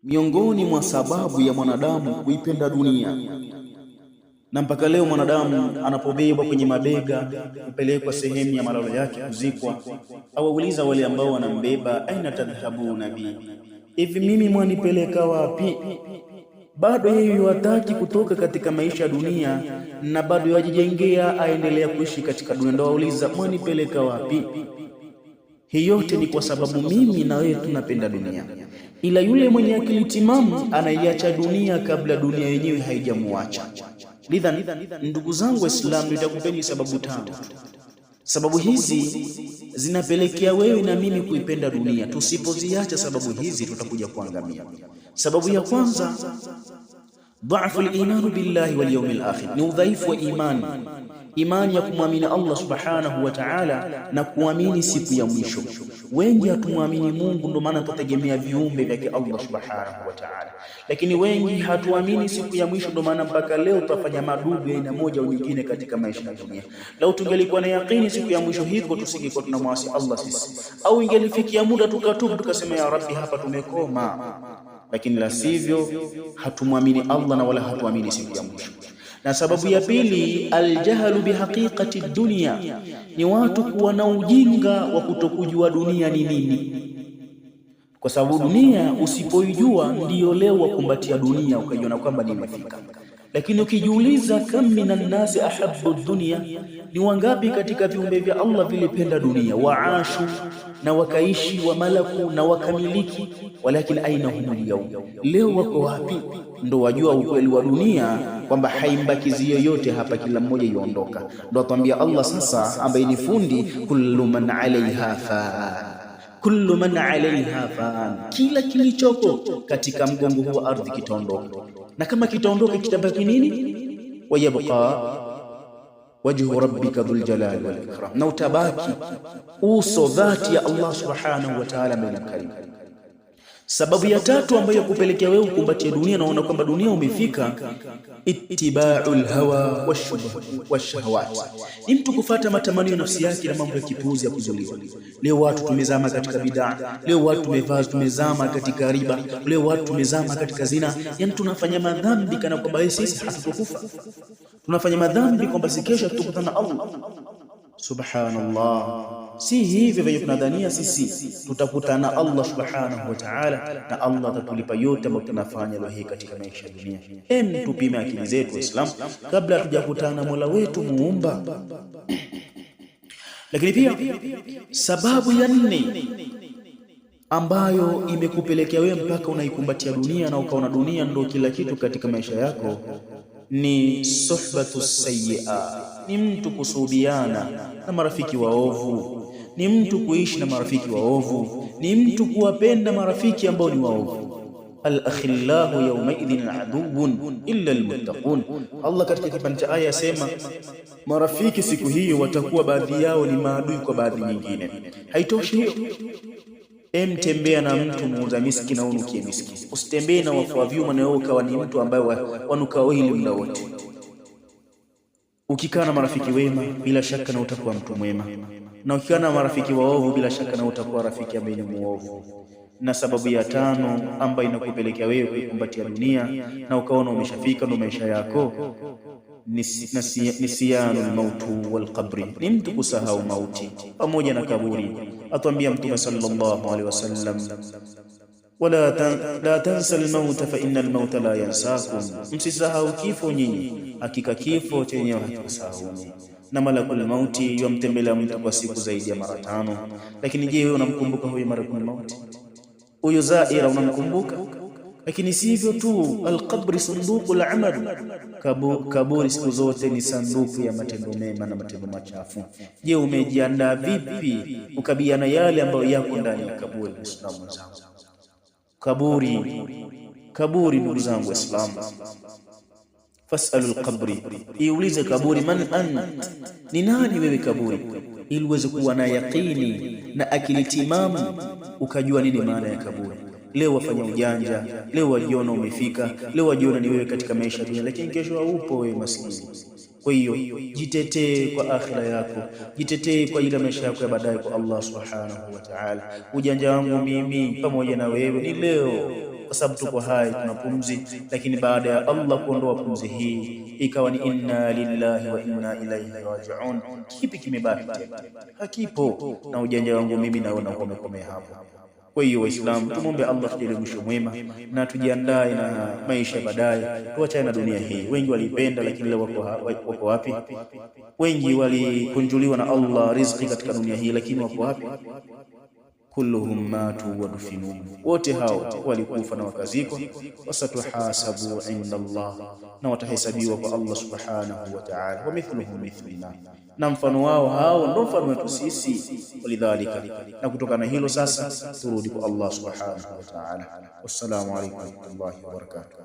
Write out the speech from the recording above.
Miongoni mwa sababu ya mwanadamu kuipenda dunia, na mpaka leo mwanadamu anapobebwa kwenye mabega kupelekwa sehemu ya malalo yake kuzikwa, awauliza wale ambao wanambeba, aina tadhhabuna bi, hivi mimi mwanipeleka wapi? Bado yeye hataki kutoka katika maisha ya dunia na bado yajijengea aendelea kuishi katika dunia. Ndio wauliza mwanipeleka wapi? Hii yote ni kwa sababu mimi na wewe tunapenda dunia, ila yule mwenye akili timamu anaiacha dunia kabla dunia yenyewe haijamuacha. Lidhan, ndugu zangu Waislamu, nitakupeni sababu tano. Sababu hizi zinapelekea wewe na mimi kuipenda dunia. Tusipoziacha sababu hizi tutakuja kuangamia. Sababu ya kwanza, dhaifu al-iman billahi wal yawmil akhir, ni udhaifu wa imani ya kumwamini Allah subhanahu wa ta'ala na kuamini siku ya mwisho. Wengi hatumwamini Mungu, ndio maana tutegemea viumbe vyake Allah subhanahu wa ta'ala, lakini wengi hatuamini siku ya mwisho, ndio maana mpaka leo tutafanya madudu ya aina moja au nyingine katika maisha ya dunia. Lau tungelikuwa na yaqini siku ya mwisho hivyo, tusingekuwa tunamwasi Allah sisi, au ingelifikia muda tukatubu tukasema ya Rabbi, hapa tumekoma. Lakini la sivyo, hatumwamini Allah na wala hatuamini siku ya mwisho. Na sababu ya pili, aljahlu bihaqiqati dunya, ni watu kuwa na ujinga wa kutokujua dunia ni nini. Kwa sababu dunia usipoijua ndio leo wakumbatia dunia ukajiona kwamba nimefika. Lakini ukijiuliza, kam minan nasi ahabbu dunya, ni wangapi katika viumbe vya Allah vilipenda dunia, waashu, na wakaishi, wa malaku, na wakamiliki, walakin aina humul yawm, leo wako wapi? Ndo wajua ukweli wa dunia kwamba haimbakizi yoyote hapa, kila mmoja yuondoka. Ndo atambia Allah sasa, ambaye ni fundi, kullu man alaiha fan, kullu man alaiha fan, kila kilichoko katika mgongo huu wa ardhi kitaondoka, na kama kitaondoka kitabaki nini? Wayabqa wajhu rabbika dhul jalali wal ikram, na utabaki uso, dhati ya Allah subhanahu wa ta'ala mwenye karimu. Sababu ya tatu ambayo kupelekea wewe ukumbatie dunia na unaona kwamba dunia umefika, ittiba'ul hawa washahawat, ni mtu kufuata matamanio ya nafsi yake na mambo ya kipuuzi ya kuzuliwa. Leo watu tumezama katika bid'a, leo watu tumezama katika riba, leo watu tumezama katika zina. Yani tunafanya madhambi kana kwamba sisi hatutokufa, tunafanya madhambi kwamba si kesho tutakutana na Allah. Subhanallah, si hivyo vile tunadhania sisi tutakutana na Allah subhanahu wa ta'ala, na Allah atatulipa yote ambayo tunafanya leo hii katika maisha ya dunia. Tupime akili zetu Waislamu kabla hatujakutana na Mola wetu muumba. Lakini pia sababu ya nne ambayo imekupelekea wewe mpaka unaikumbatia dunia na ukaona dunia ndio kila kitu katika maisha yako ni suhbatu sayyi'a, ni mtu kusuhubiana na marafiki waovu, ni mtu kuishi na marafiki waovu, ni mtu kuwapenda marafiki ambao ni waovu. Al-akhillahu yawmaidhin aduwwun illa almuttaqun. Allah katika kipande cha aya yasema marafiki siku hiyo watakuwa baadhi yao ni maadui kwa baadhi nyingine. Haitoshi hiyo, tembea na mtu muuza miski na unukie miski. Usitembee na wafua vyuma na wewe ukawa ni mtu ambaye wanuka oili muda wote. Ukikaa na marafiki wema bila shaka na utakuwa mtu mwema, na ukikaa na marafiki waovu bila shaka na utakuwa rafiki ambaye ni muovu. Na sababu ya tano ambayo inakupelekea wewe kukumbatia dunia na ukaona umeshafika ndo maisha yako, nisyanul mautu wal qabri, ni mtu kusahau mauti pamoja na kaburi. Atuambia Mtume sallallahu alaihi wasallam, la tansa al-mauta fa inna al-mauta la yansakum, msisahau kifo nyinyi, hakika kifo chenyewe hakikusahau. Na malakul mauti yamtembelea mtu kwa siku zaidi ya mara 5. Lakini je, wewe unamkumbuka huyo malakul mauti? Huyo zaira unamkumbuka? Lakini si hivyo tu, al-qabri sunduqul amal, kaburi siku zote ni sanduku ya matendo mema na matendo machafu. Je, umejiandaa vipi ukabiana yale ambayo yako ndani ya kaburi? Muislamu zangu, kaburi ndugu zangu Waislamu, fasalul qabri, iulize kaburi, man ant, ni nani wewe kaburi, ili uweze kuwa na yaqini na akili timamu ukajua nini maana ya kaburi. Leo wafanya ujanja, leo wajiona umefika, leo wajiona ni wewe katika maisha ya dunia, lakini kesho haupo wewe maskini. Kwa hiyo jitetee kwa akhira yako, jitetee kwa ile maisha yako ya baadaye kwa Allah subhanahu wa ta'ala. Ujanja wangu mimi pamoja na wewe ni leo. kwa sababu tuko hai, tuna pumzi, lakini baada ya Allah kuondoa pumzi hii ikawa ni inna lillahi wa inna ilaihi raji'un. Kipi kimebaki tena? Hakipo. Na ujanja wangu mimi naona umekomea hapo. Kwa hiyo Waislamu, tumombe Allah tujalie mwisho mwema na tujiandae na maisha baadaye, tuachane na dunia hii. Wengi walipenda, lakini leo wako wapi? Wengi walikunjuliwa na Allah riziki katika dunia hii, lakini wako wapi? Kulluhum matu wa dufinun, wote hao walikufa na wakazikwa. Wasatuhasabu inda Allah, na watahesabiwa kwa Allah subhanahu wa ta'ala. Wa mithluhum mithlina, na mfano wao hao ndio mfano wetu sisi. Walidhalika, na kutokana na hilo sasa turudi kwa Allah subhanahu wa ta'ala. Wassalamu alaykum wa rahmatullahi wa barakatuh.